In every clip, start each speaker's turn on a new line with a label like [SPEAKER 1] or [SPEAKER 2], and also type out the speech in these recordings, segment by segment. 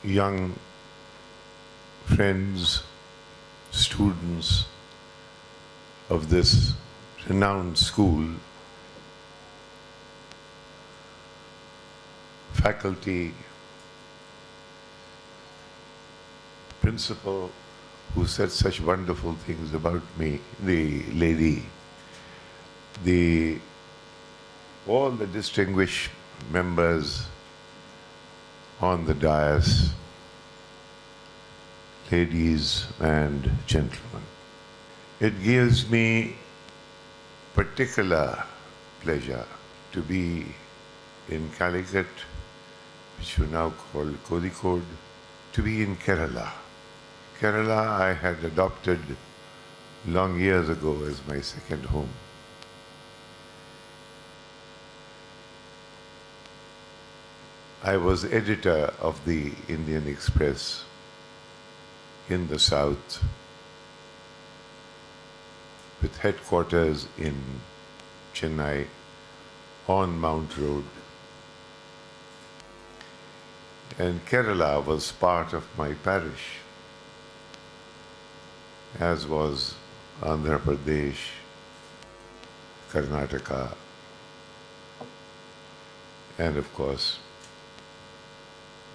[SPEAKER 1] young friends, students of this renowned school, faculty, principal who said such wonderful things about me, the lady, all the distinguished members on the dais, ladies and gentlemen. It gives me particular pleasure to be in Calicut, which we now call Kozhikode, to be in Kerala. Kerala I had adopted long years ago as my second home. I was editor of the Indian Express in the south, with headquarters in Chennai on Mount Road. And Kerala was part of my parish, as was Andhra Pradesh, Karnataka, and of course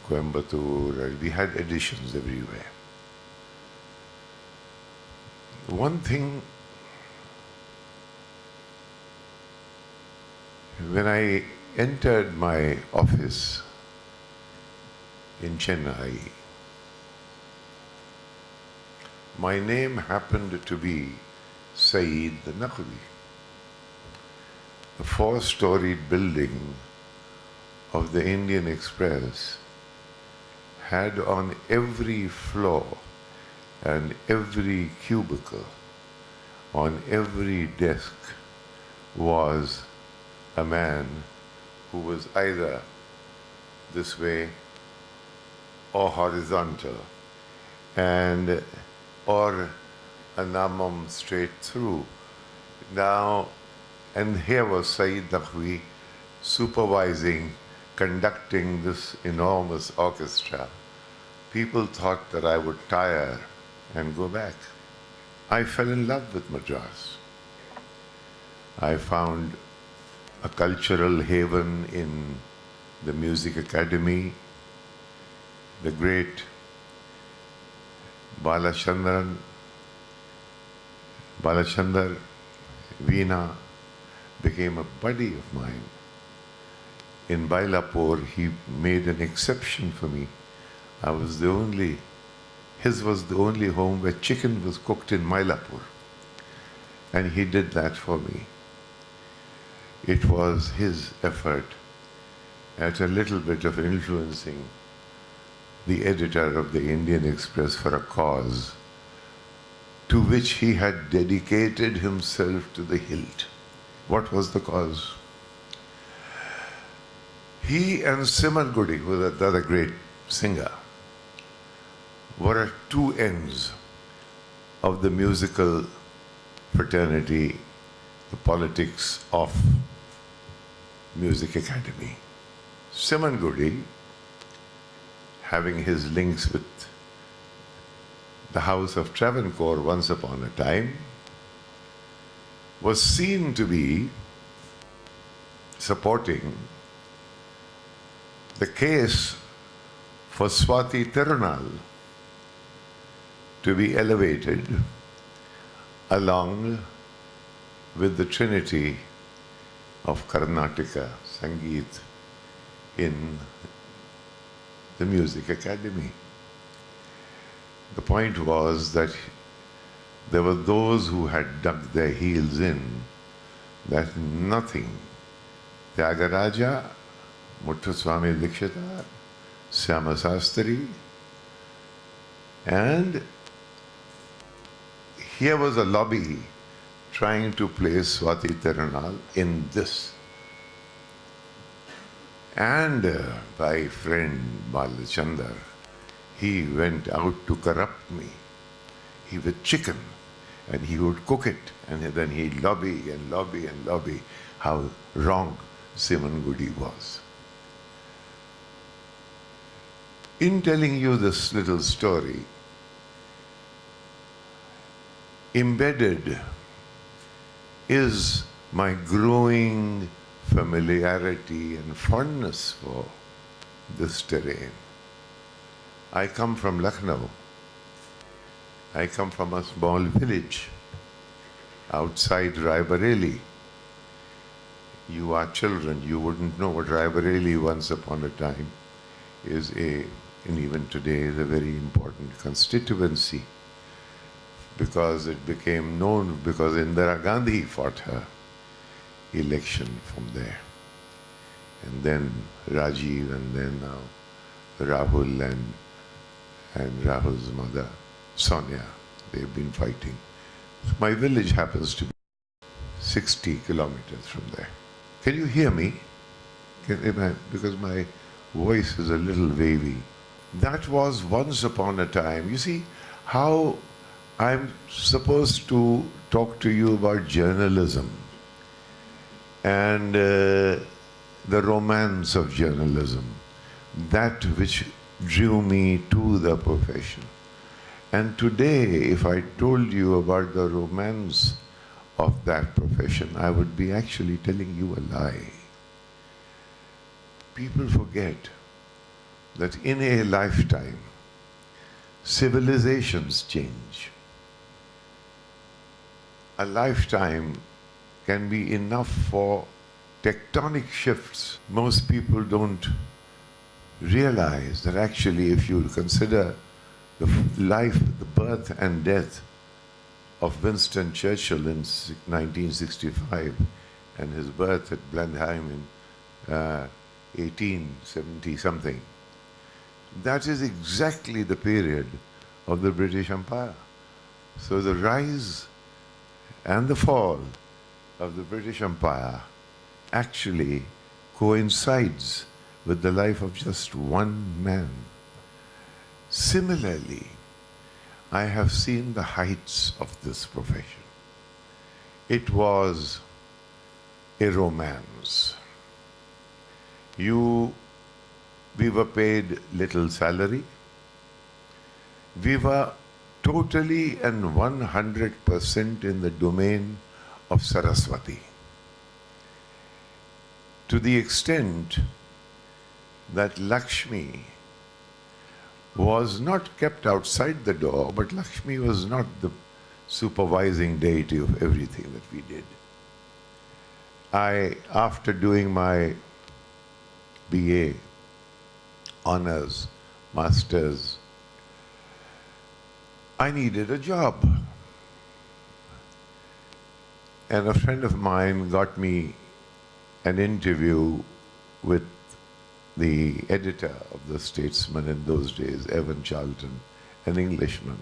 [SPEAKER 1] Coimbatore. We had editions everywhere. One thing, when I entered my office in Chennai, my name happened to be Saeed Nagvi. The four-storied building of the Indian Express had on every floor and every cubicle, on every desk, was a man who was either this way or horizontal, and or a namam straight through. Now, and here was Saeed Nagvi supervising, conducting this enormous orchestra. People thought that I would tire and go back. I fell in love with Madras. I found a cultural haven in the Music Academy. The great Balachandar Veena became a buddy of mine. In Bailapur, he made an exception for me. His was the only home where chicken was cooked in Mylapore. And he did that for me. It was his effort at a little bit of influencing the editor of the Indian Express for a cause to which he had dedicated himself to the hilt. What was the cause? He and Simar Gudi, who was the other great singer, were at two ends of the musical fraternity, the politics of Music Academy. Simar Gudi, having his links with the house of Travancore once upon a time, was seen to be supporting the case for Swati Tirunal to be elevated along with the trinity of Karnataka Sangeet in the Music Academy. The point was that there were those who had dug their heels in, that nothing, Tyagaraja, Muthuswami Dikshita, Syama Sastri, and here was a lobby trying to place Swati Tirunal in this. And my friend Balachandar, he went out to corrupt me. He with chicken, and he would cook it, and then he'd lobby and lobby and lobby how wrong Simon Gudi was. In telling you this little story, embedded is my growing familiarity and fondness for this terrain. I come from Lucknow. I come from a small village outside Raebareli. You are children, you wouldn't know what Raebareli once upon a time is and even today is a very important constituency, because it became known because Indira Gandhi fought her election from there. And then Rajiv, and then now Rahul and Rahul's mother, Sonia, they've been fighting. My village happens to be 60 kilometers from there. Can you hear me? Because my voice is a little wavy. That was once upon a time. You see how I'm supposed to talk to you about journalism and the romance of journalism, that which drew me to the profession. And today, if I told you about the romance of that profession, I would be actually telling you a lie. People forget that in a lifetime, civilizations change. A lifetime can be enough for tectonic shifts. Most people don't realize that actually, if you consider the life, the birth and death of Winston Churchill in 1965 and his birth at Blenheim in 1870 something, that is exactly the period of the British Empire. So the rise and the fall of the British Empire actually coincides with the life of just one man. Similarly, I have seen the heights of this profession. It was a romance. We were paid little salary. We were totally and 100% in the domain of Saraswati. To the extent that Lakshmi was not kept outside the door, but Lakshmi was not the supervising deity of everything that we did. After doing my BA, honors, masters, I needed a job. And a friend of mine got me an interview with the editor of the Statesman in those days, Evan Charlton, an Englishman.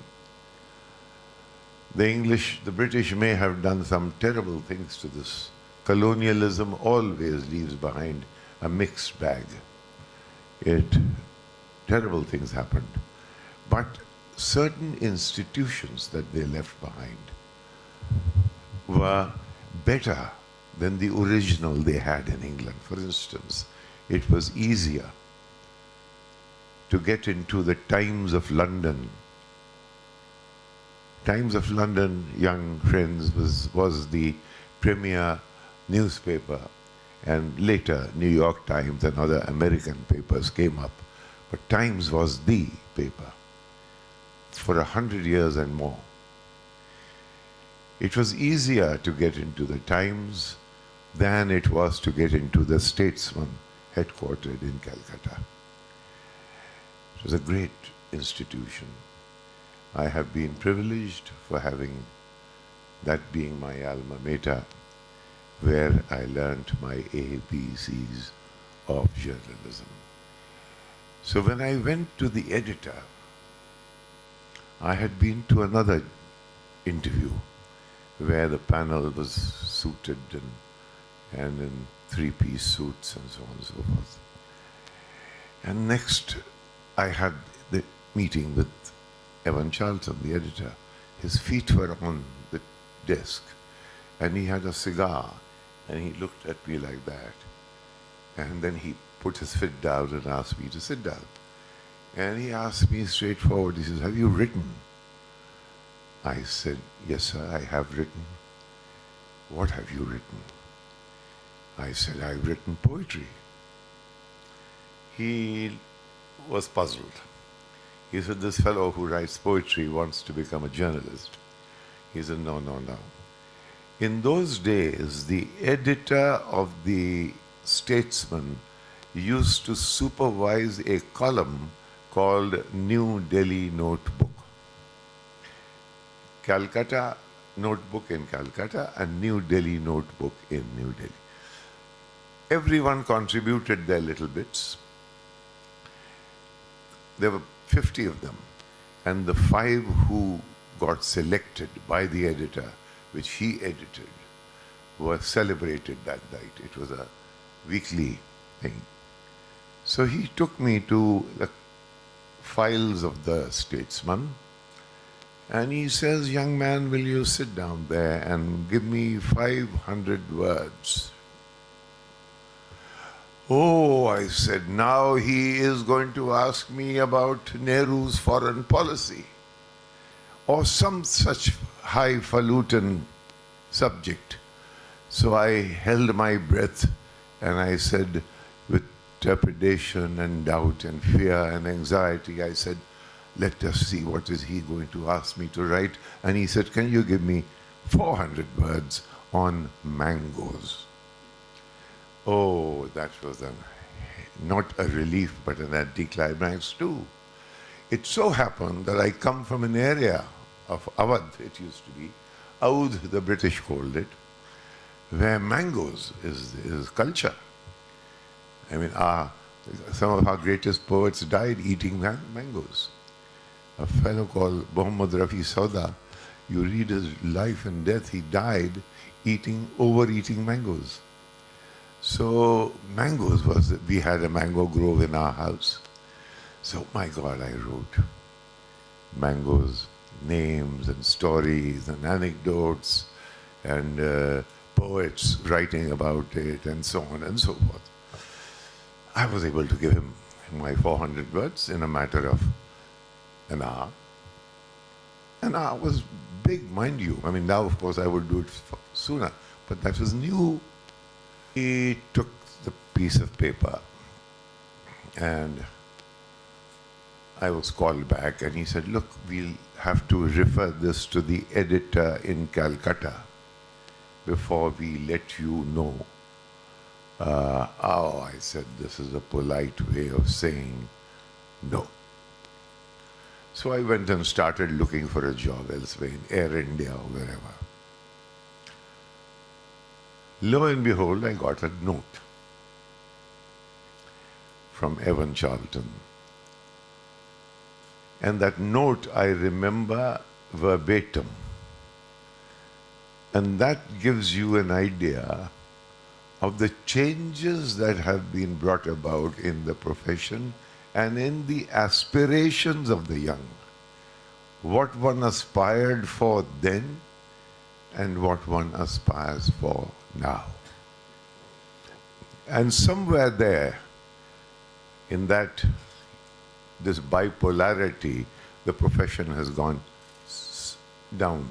[SPEAKER 1] The British may have done some terrible things to this. Colonialism always leaves behind a mixed bag. Terrible things happened. But certain institutions that they left behind were better than the original they had in England. For instance, it was easier to get into the Times of London. Times of London, young friends, was the premier newspaper, and later New York Times and other American papers came up. But Times was the paper for 100 years and more. It was easier to get into the Times than it was to get into the Statesman, headquartered in Calcutta. It was a great institution. I have been privileged for having that being my alma mater, where I learnt my ABCs of journalism. So when I went to the editor, I had been to another interview where the panel was suited and in three-piece suits and so on and so forth. And next, I had the meeting with Evan Charlton, the editor. His feet were on the desk, and he had a cigar, and he looked at me like that. And then he put his foot down and asked me to sit down. And he asked me straightforward, he says, have you written? I said, yes, sir, I have written. What have you written? I said, I've written poetry. He was puzzled. He said, this fellow who writes poetry wants to become a journalist. He said, no, no, no. In those days, the editor of the Statesman used to supervise a column called New Delhi Notebook. Calcutta Notebook in Calcutta and New Delhi Notebook in New Delhi. Everyone contributed their little bits. There were 50 of them. And the 5 who got selected by the editor, which he edited, were celebrated that night. It was a weekly thing. So he took me to the files of the Statesman, and he says, young man, will you sit down there and give me 500 words? Oh, I said, now he is going to ask me about Nehru's foreign policy or some such highfalutin subject. So I held my breath and I said, with trepidation and doubt and fear and anxiety, I said, let us see what is he going to ask me to write. And he said, can you give me 400 words on mangoes? Oh, that was not a relief, but an anticlimax too. It so happened that I come from an area of Awadh, it used to be, Audh, the British called it, where mangoes is culture. I mean, some of our greatest poets died eating mangoes. A fellow called Muhammad Rafi Sauda, you read his life and death, he died overeating mangoes. So mangoes we had a mango grove in our house. So my God, I wrote mangoes, names and stories and anecdotes and poets writing about it and so on and so forth. I was able to give him my 400 words in a matter of an hour. An hour was big, mind you. I mean, now, of course, I would do it sooner, but that was new. He took the piece of paper and I was called back and he said, look, we'll have to refer this to the editor in Calcutta before we let you know. I said, this is a polite way of saying no. So I went and started looking for a job elsewhere, in Air India or wherever. Lo and behold, I got a note from Evan Charlton. And that note I remember verbatim. And that gives you an idea of the changes that have been brought about in the profession and in the aspirations of the young. What one aspired for then and what one aspires for now. And somewhere there, in this bipolarity, the profession has gone down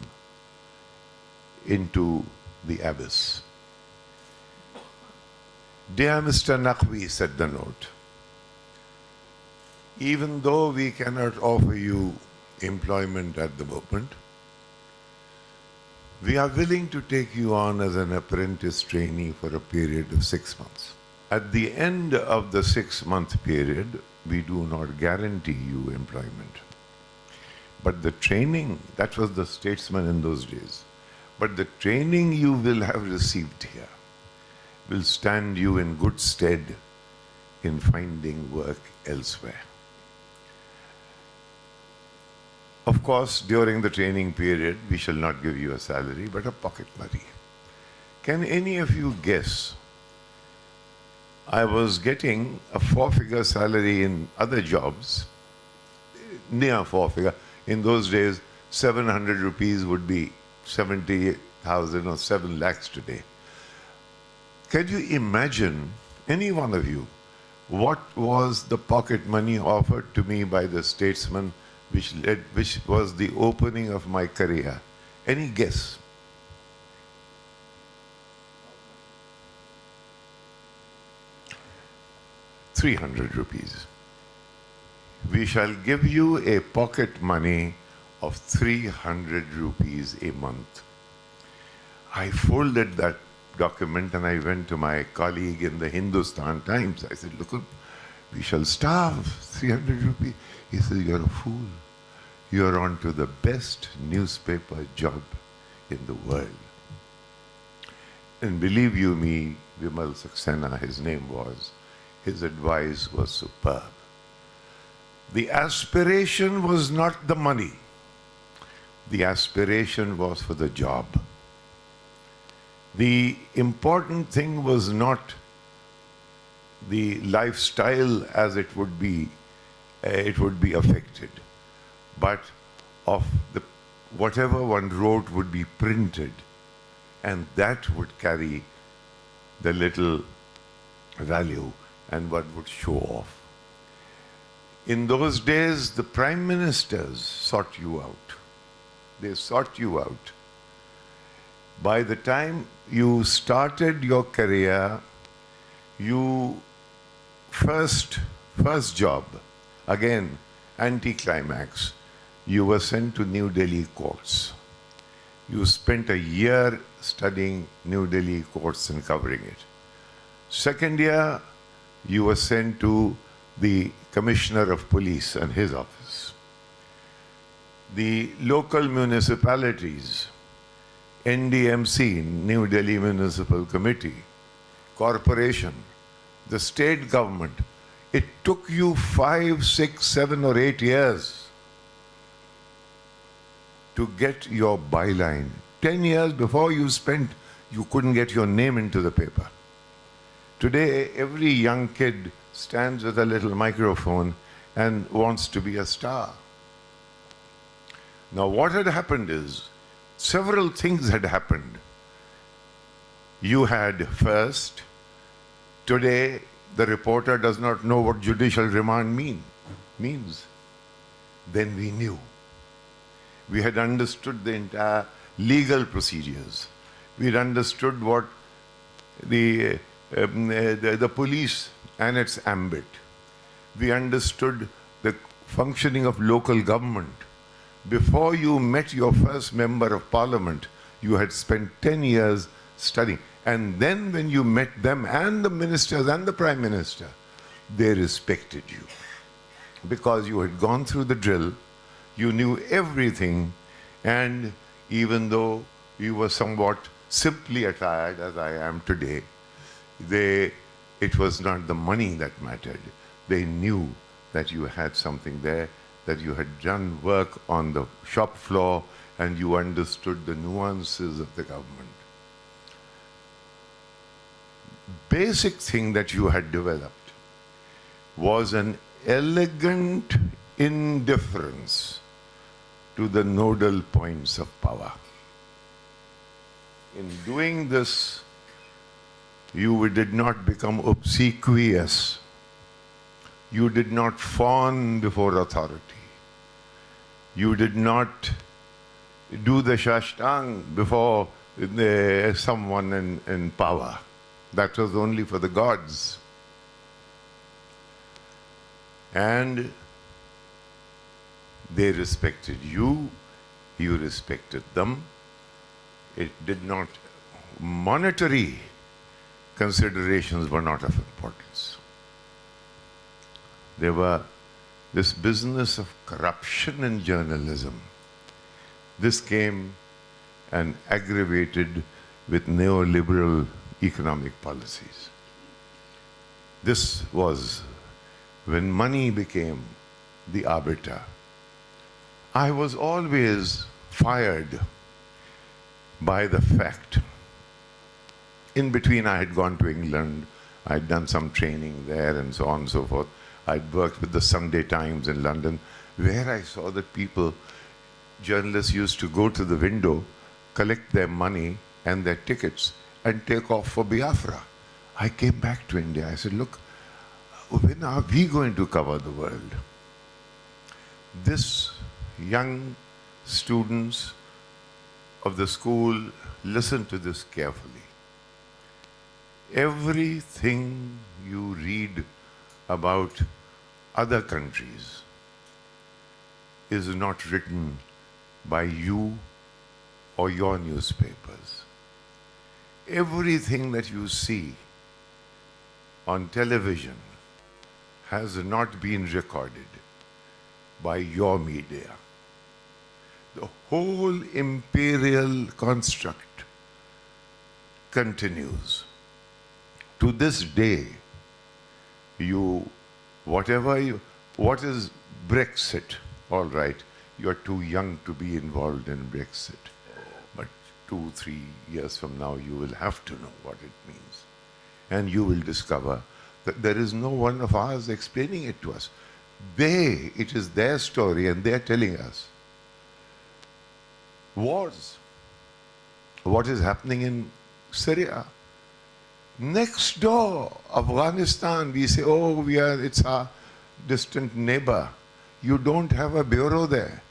[SPEAKER 1] into the abyss. Dear Mr. Nagvi, said the note, even though we cannot offer you employment at the moment, we are willing to take you on as an apprentice trainee for a period of 6 months. At the end of the 6-month period, we do not guarantee you employment. But the training, that was the Statesman in those days, but the training you will have received here will stand you in good stead in finding work elsewhere. Of course, during the training period, we shall not give you a salary, but a pocket money. Can any of you guess? I was getting a 4-figure salary in other jobs, near 4-figure. In those days, 700 rupees would be 70,000 or 7 lakhs today. Can you imagine any one of you What was the pocket money offered to me by the statesman which was the opening of my career? Any guess? ₹300. We shall give you a pocket money of ₹300 a month. I folded that document and I went to my colleague in the Hindustan Times. I said, look, we shall starve, ₹300. He said, you're a fool. You're on to the best newspaper job in the world. And believe you me, Vimal Saxena, his name was, his advice was superb. The aspiration was not the money. The aspiration was for the job. The important thing was not the lifestyle as it would be affected, but of the whatever one wrote would be printed, and that would carry the little value and what would show off. In those days, the prime ministers sought you out. They sought you out. By the time you started your career, you first job, again, anticlimax, you were sent to New Delhi courts. You spent a year studying New Delhi courts and covering it. Second year, you were sent to the Commissioner of Police and his office. The local municipalities, NDMC, New Delhi Municipal Committee, corporation, the state government, it took you 5, 6, 7 or 8 years to get your byline. 10 years before you couldn't get your name into the paper. Today, every young kid stands with a little microphone and wants to be a star. Now, what had happened is, several things had happened. You had first, today, the reporter does not know what judicial remand means. Then we knew. We had understood the entire legal procedures. We had understood what the police and its ambit. We understood the functioning of local government. Before you met your first member of parliament, you had spent 10 years studying. And then when you met them and the ministers and the prime minister, they respected you. Because you had gone through the drill, you knew everything, and even though you were somewhat simply attired, as I am today, it was not the money that mattered. They knew that you had something there, that you had done work on the shop floor, and you understood the nuances of the government. Basic thing that you had developed was an elegant indifference to the nodal points of power. In doing this, you did not become obsequious. You did not fawn before authority. You did not do the shashtang before someone in power. That was only for the gods. And they respected you, you respected them. It did not, monetary considerations were not of importance. There were this business of corruption in journalism. This came and aggravated with neoliberal economic policies. This was when money became the arbiter. I was always fired by the fact. In between, I had gone to England, I had done some training there and so on and so forth. I'd worked with the Sunday Times in London, where I saw that people, journalists used to go to the window, collect their money and their tickets and take off for Biafra. I came back to India. I said, look, when are we going to cover the world? This young students of the school, listen to this carefully. Everything you read about other countries is not written by you or your newspapers. Everything that you see on television has not been recorded by your media. The whole imperial construct continues. To this day, what is Brexit? All right, you're too young to be involved in Brexit. But 2-3 years from now, you will have to know what it means. And you will discover that there is no one of ours explaining it to us. It is their story and they're telling us. Wars. What is happening in Syria? Next door, Afghanistan, we say, oh, it's our distant neighbor. You don't have a bureau there.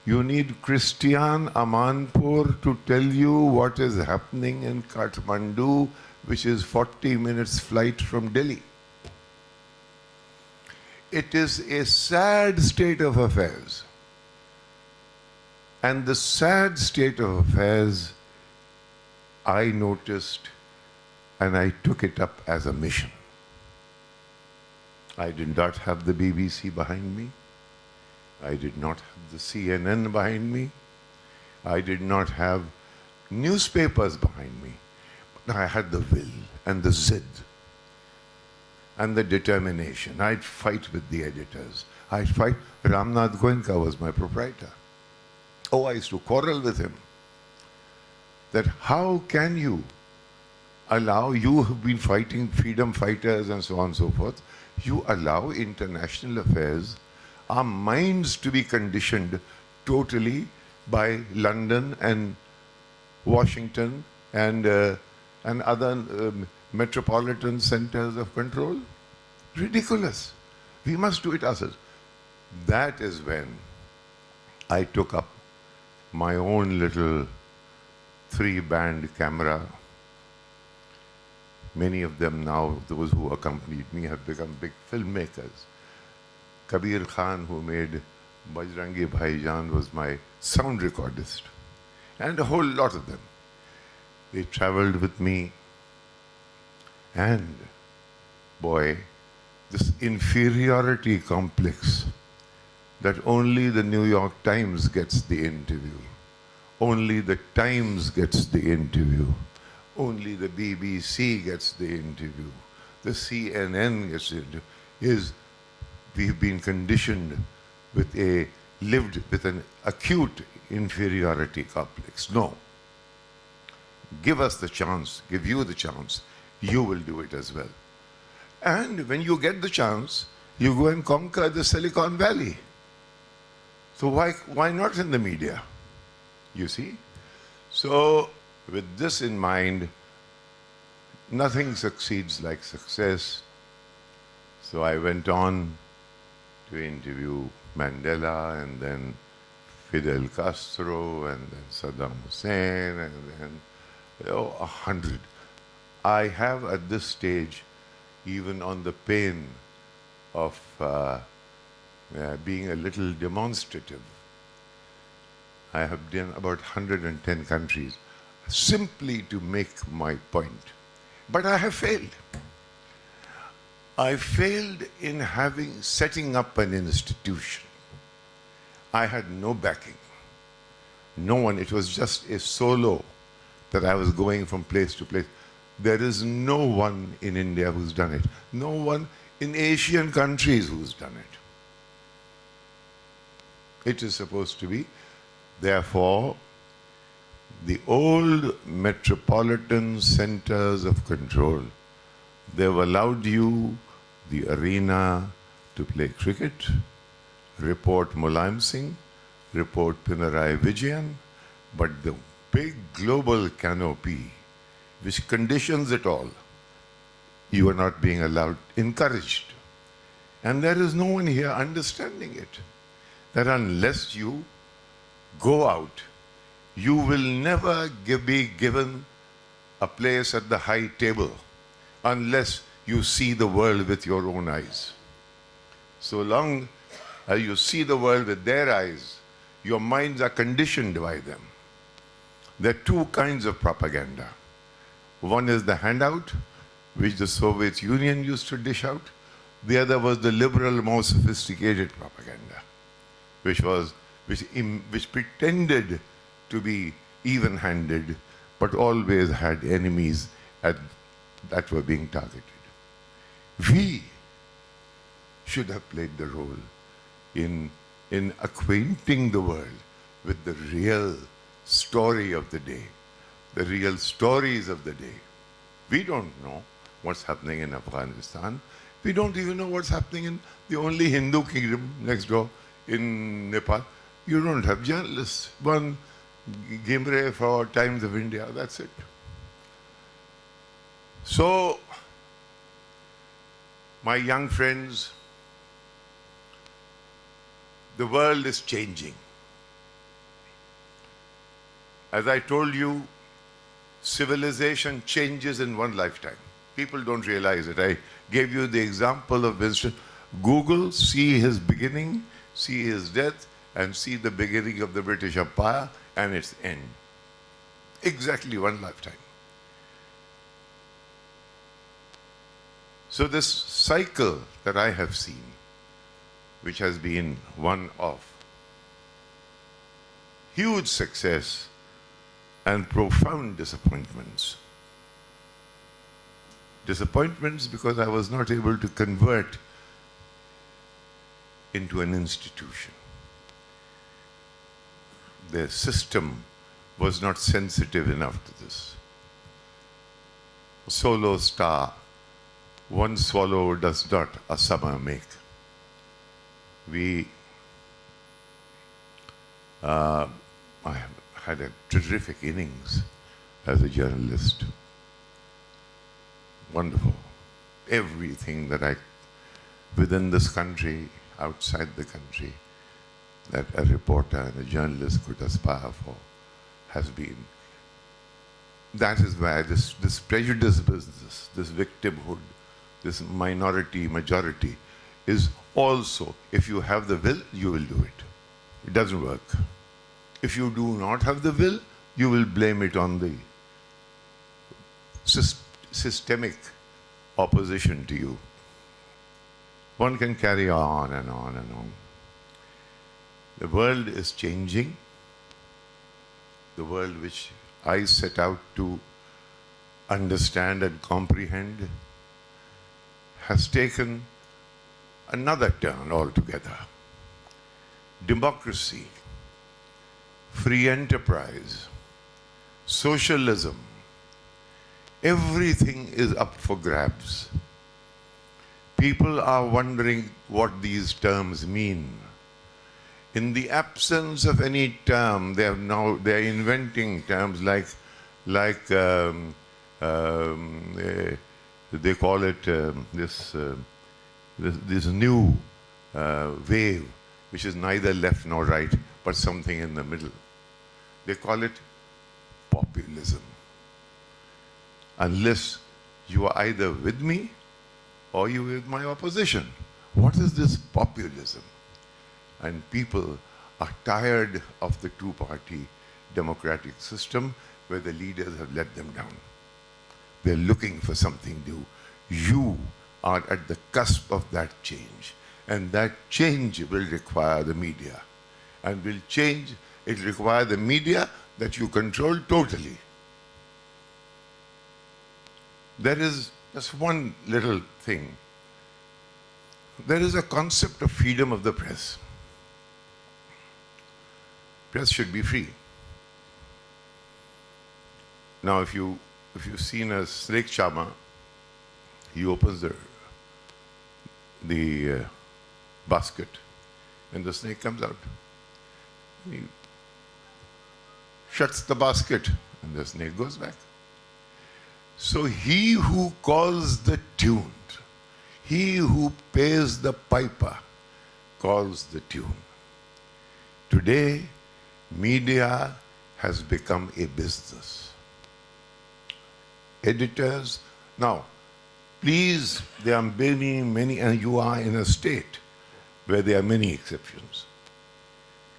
[SPEAKER 1] You need Christian Amanpur to tell you what is happening in Kathmandu, which is 40 minutes flight from Delhi. It is a sad state of affairs. And the sad state of affairs, I noticed and I took it up as a mission. I did not have the BBC behind me. I did not have the CNN behind me. I did not have newspapers behind me. But I had the will and the zid and the determination. I'd fight with the editors. I'd fight. Ramnath Goenka was my proprietor. Oh, I used to quarrel with him. That how can you allow, you have been fighting freedom fighters and so on and so forth, you allow international affairs, our minds to be conditioned totally by London and Washington and other metropolitan centers of control? Ridiculous. We must do it ourselves. That is when I took up my own little 3-band camera. Many of them now, those who accompanied me, have become big filmmakers. Kabir Khan, who made Bajrangi Bhaijaan, was my sound recordist. And a whole lot of them. They traveled with me. And, boy, this inferiority complex that only the New York Times gets the interview. Only the Times gets the interview. Only the BBC gets the interview. The CNN gets the interview. We've been conditioned lived with an acute inferiority complex. No. Give us the chance, give you the chance, you will do it as well. And when you get the chance, you go and conquer the Silicon Valley. So why not in the media? You see? So with this in mind, nothing succeeds like success. So I went on to interview Mandela and then Fidel Castro and then Saddam Hussein and then 100. I have at this stage, even on the pain of being a little demonstrative, I have done about 110 countries simply to make my point. But I have failed. I failed in setting up an institution. I had no backing. No one, it was just a solo that I was going from place to place. There is no one in India who's done it. No one in Asian countries who's done it. It is supposed to be. Therefore, the old metropolitan centers of control, they've allowed you the arena to play cricket, report Mulayam Singh, report Pinarayi Vijayan, but the big global canopy, which conditions it all, you are not being allowed, encouraged And there is no one here understanding it. That unless you go out, you will never be given a place at the high table unless you see the world with your own eyes. So long as you see the world with their eyes, your minds are conditioned by them. There are two kinds of propaganda. One is the handout, which the Soviet Union used to dish out. The other was the liberal, more sophisticated propaganda, which pretended to be even-handed, but always had enemies that were being targeted. We should have played the role in acquainting the world with the real story of the day, the real stories of the day. We don't know what's happening in Afghanistan. We don't even know what's happening in the only Hindu kingdom next door in Nepal. You don't have journalists. One Gimre for Times of India, that's it. So, my young friends, the world is changing. As I told you, civilization changes in one lifetime. People don't realize it. I gave you the example of Winston. Google, see his beginning, see his death, and see the beginning of the British Empire and its end. Exactly one lifetime. So this cycle that I have seen, which has been one of huge success and profound disappointments. Disappointments because I was not able to convert into an institution. The system was not sensitive enough to this. Solo star, one swallow does not a summer make. I have had a terrific innings as a journalist. Wonderful. Everything that within this country, outside the country, that a reporter and a journalist could aspire for has been. That is why this prejudice business, this victimhood, this minority, majority, is also, if you have the will, you will do it. It doesn't work. If you do not have the will, you will blame it on the systemic opposition to you. One can carry on and on and on. The world is changing. The world which I set out to understand and comprehend has taken another turn altogether. Democracy, free enterprise, socialism, everything is up for grabs. People are wondering what these terms mean. In the absence of any term, they're inventing terms like they call it this new wave, which is neither left nor right, but something in the middle. They call it populism. Unless you are either with me or you are with my opposition. What is this populism? And people are tired of the two-party democratic system where the leaders have let them down. They're looking for something new. You are at the cusp of that change. And that change will require the media. And it require the media that you control totally. There is just one little thing. There is a concept of freedom of the press. Press should be free. Now, if you've seen a snake charmer, he opens the basket, and the snake comes out. He shuts the basket, and the snake goes back. So he who calls the tuned, He who pays the piper calls the tune. Today, media has become a business. Editors, now, please, there are many, and you are in a state where there are many exceptions.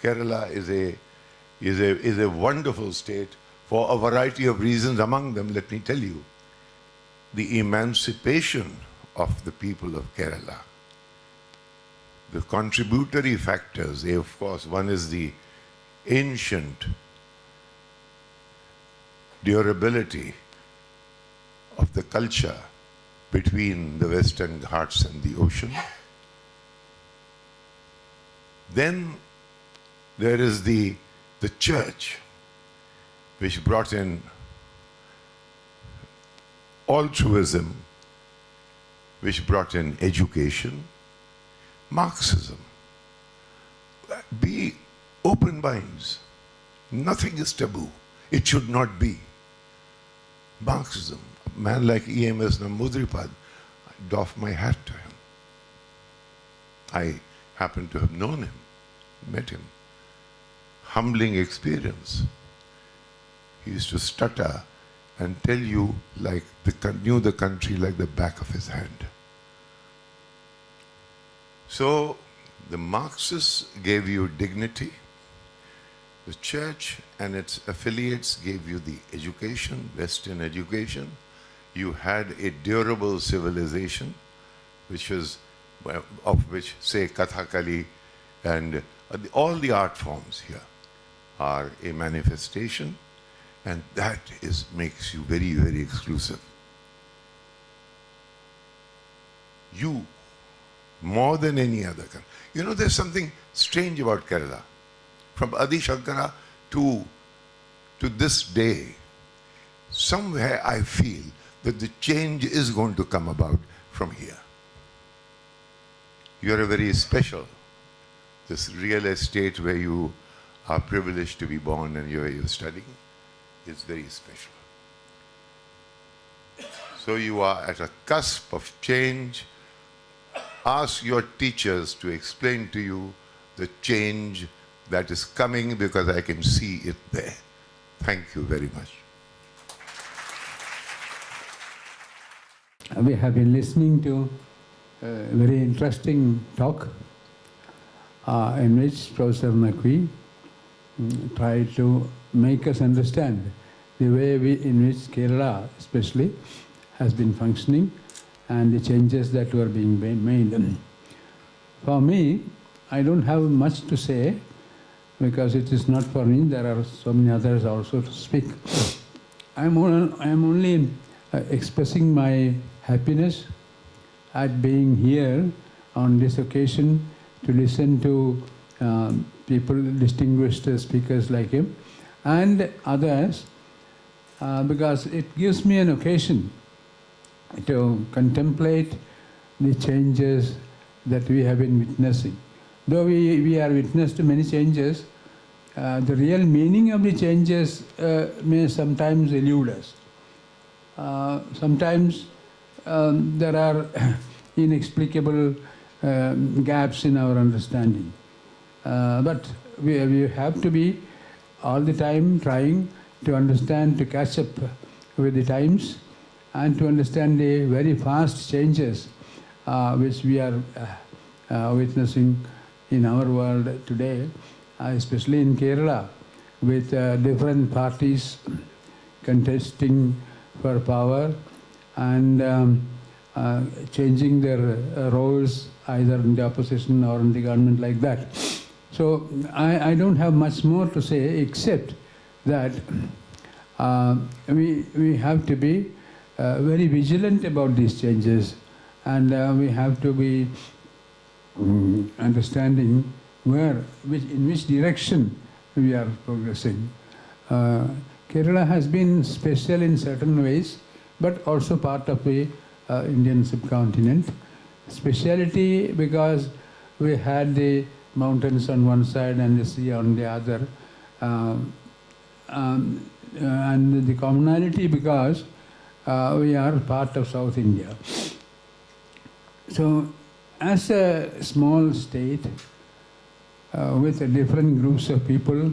[SPEAKER 1] Kerala is a wonderful state for a variety of reasons. Among them, let me tell you, the emancipation of the people of Kerala. The contributory factors, of course, one is the ancient durability of the culture between the Western Ghats and the ocean. Then there is the church, which brought in altruism, which brought in education, Marxism. Be open minds. Nothing is taboo. It should not be. Marxism. A man like E.M.S. Namboodiripad, I doff my hat to him. I happen to have known him, met him. Humbling experience. He used to stutter and tell you like knew the country like the back of his hand. So the Marxists gave you dignity. The church and its affiliates gave you the education, Western education. You had a durable civilization, which was, of which, say, Kathakali and all the art forms here are a manifestation, and that makes you very, very exclusive. You, more than any other country. You know, there's something strange about Kerala. From Adi Shankara to this day, somewhere I feel that the change is going to come about from here. You are a very special, this real estate where you are privileged to be born and you're studying is very special. So you are at a cusp of change. Ask your teachers to explain to you the change that is coming, because I can see it there. Thank you very much.
[SPEAKER 2] We have been listening to a very interesting talk in which Professor Nagvi tried to make us understand the way in which Kerala especially has been functioning and the changes that were being made. For me, I don't have much to say because it is not for me. There are so many others also to speak. I am only expressing my happiness at being here on this occasion to listen to people, distinguished speakers like him and others, because it gives me an occasion to contemplate the changes that we have been witnessing. Though we are witness to many changes, the real meaning of the changes may sometimes elude us. Sometimes there are inexplicable gaps in our understanding. But we have to be all the time trying to understand, to catch up with the times and to understand the very fast changes which we are witnessing in our world today, especially in Kerala, with different parties contesting for power and changing their roles either in the opposition or in the government, like that. So I don't have much more to say except that we have to be very vigilant about these changes, and we have to be understanding in which direction we are progressing. Kerala has been special in certain ways, but also part of the Indian subcontinent. Speciality because we had the mountains on one side and the sea on the other, and the commonality because we are part of South India. So, as a small state with different groups of people,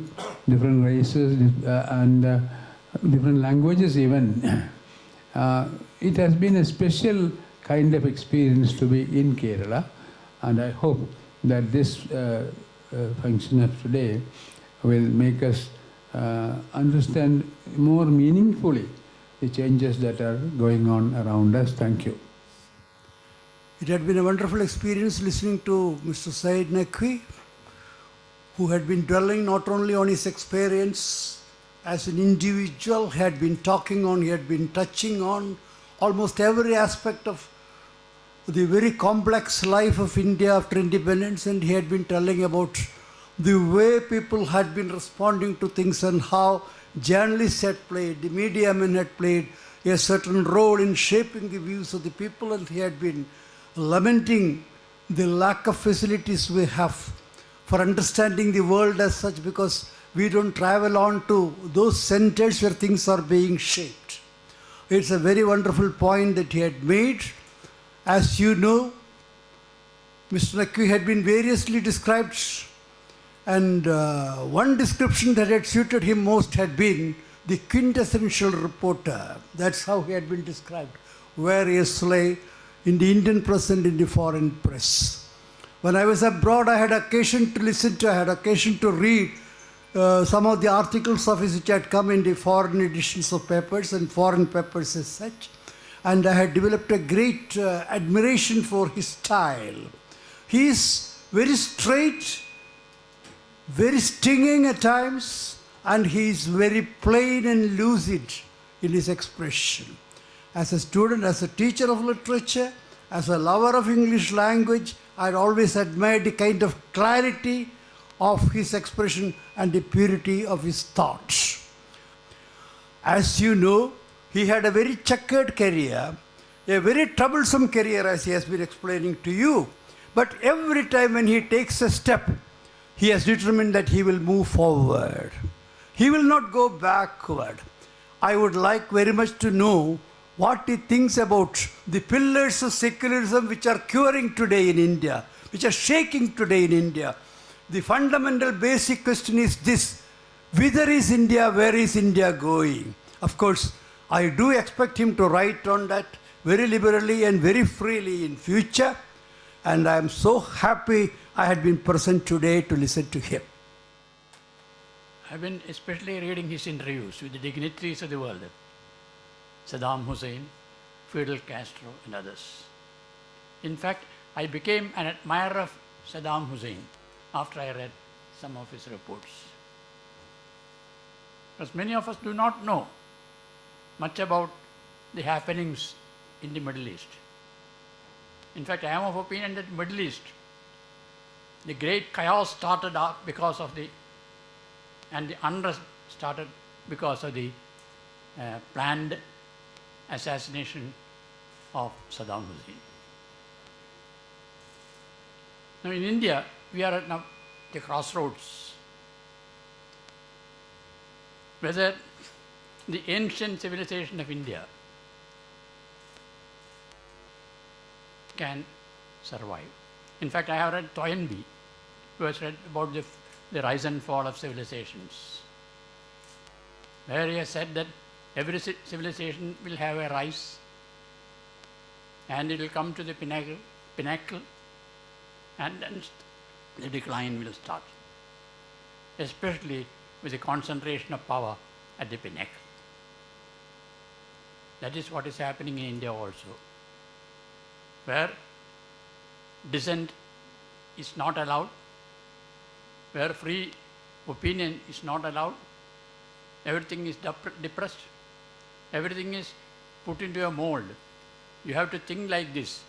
[SPEAKER 2] different races, and different languages, even, it has been a special kind of experience to be in Kerala, and I hope that this function of today will make us understand more meaningfully the changes that are going on around us. Thank you.
[SPEAKER 3] It had been a wonderful experience listening to Mr. Saeed Nagvi, who had been dwelling not only on his experience as an individual, he had been touching on almost every aspect of the very complex life of India after independence, and he had been telling about the way people had been responding to things and how journalists had played, the media men had played a certain role in shaping the views of the people, and he had been lamenting the lack of facilities we have for understanding the world as such, because we don't travel on to those centers where things are being shaped. It's a very wonderful point that he had made. As you know, Mr. Nagvi had been variously described, and one description that had suited him most had been the quintessential reporter. That's how he had been described, variously in the Indian press and in the foreign press. When I was abroad, I had occasion to read some of the articles of his which had come in the foreign editions of papers and foreign papers as such. And I had developed a great admiration for his style. He is very straight, very stinging at times, and he is very plain and lucid in his expression. As a student, as a teacher of literature, as a lover of English language, I had always admired the kind of clarity of his expression and the purity of his thoughts. As you know, he had a very checkered career, a very troublesome career, as he has been explaining to you. But every time when he takes a step, he has determined that he will move forward. He will not go backward. I would like very much to know what he thinks about the pillars of secularism which are curing today in India, which are shaking today in India. The fundamental basic question is this: whither is India, where is India going? Of course, I do expect him to write on that very liberally and very freely in future, and I am so happy I had been present today to listen to him.
[SPEAKER 4] I've been especially reading his interviews with the dignitaries of the world, Saddam Hussein, Fidel Castro, and others. In fact, I became an admirer of Saddam Hussein after I read some of his reports. Because many of us do not know much about the happenings in the Middle East. In fact, I am of opinion that Middle East, the great chaos started out because of and the unrest started because of the planned assassination of Saddam Hussein. Now in India, we are at now the crossroads. Whether the ancient civilization of India can survive. In fact, I have read Toynbee, who has read about the rise and fall of civilizations, where he has said that every civilization will have a rise and it will come to the pinnacle, and then the decline will start, especially with the concentration of power at the pinnacle. That is what is happening in India also, where dissent is not allowed, where free opinion is not allowed, everything is depressed, everything is put into a mold. You have to think like this,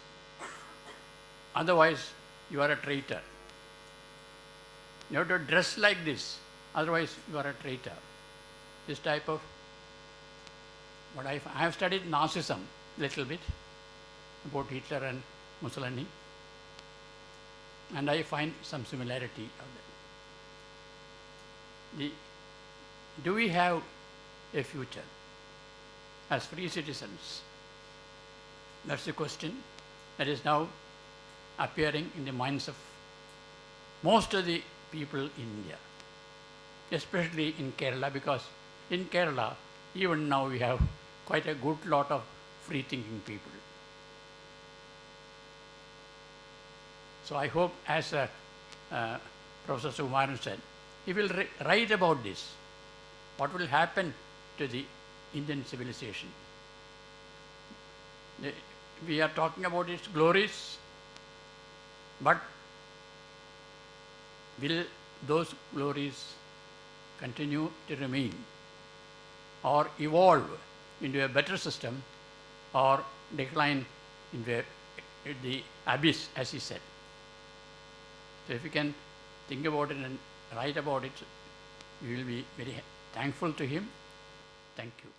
[SPEAKER 4] otherwise you are a traitor. You have to dress like this, otherwise you are a traitor. This type of, what I have studied Nazism a little bit, about Hitler and Mussolini, and I find some similarity of that. Do we have a future as free citizens? That's the question that is now appearing in the minds of most of the people in India, especially in Kerala, because in Kerala, even now we have quite a good lot of free-thinking people. So I hope, as Professor Sukumaran said, he will write about this. What will happen to the Indian civilization? We are talking about its glories, but will those glories continue to remain or evolve into a better system or decline into the abyss, as he said? So if you can think about it and write about it, we will be very thankful to him. Thank you.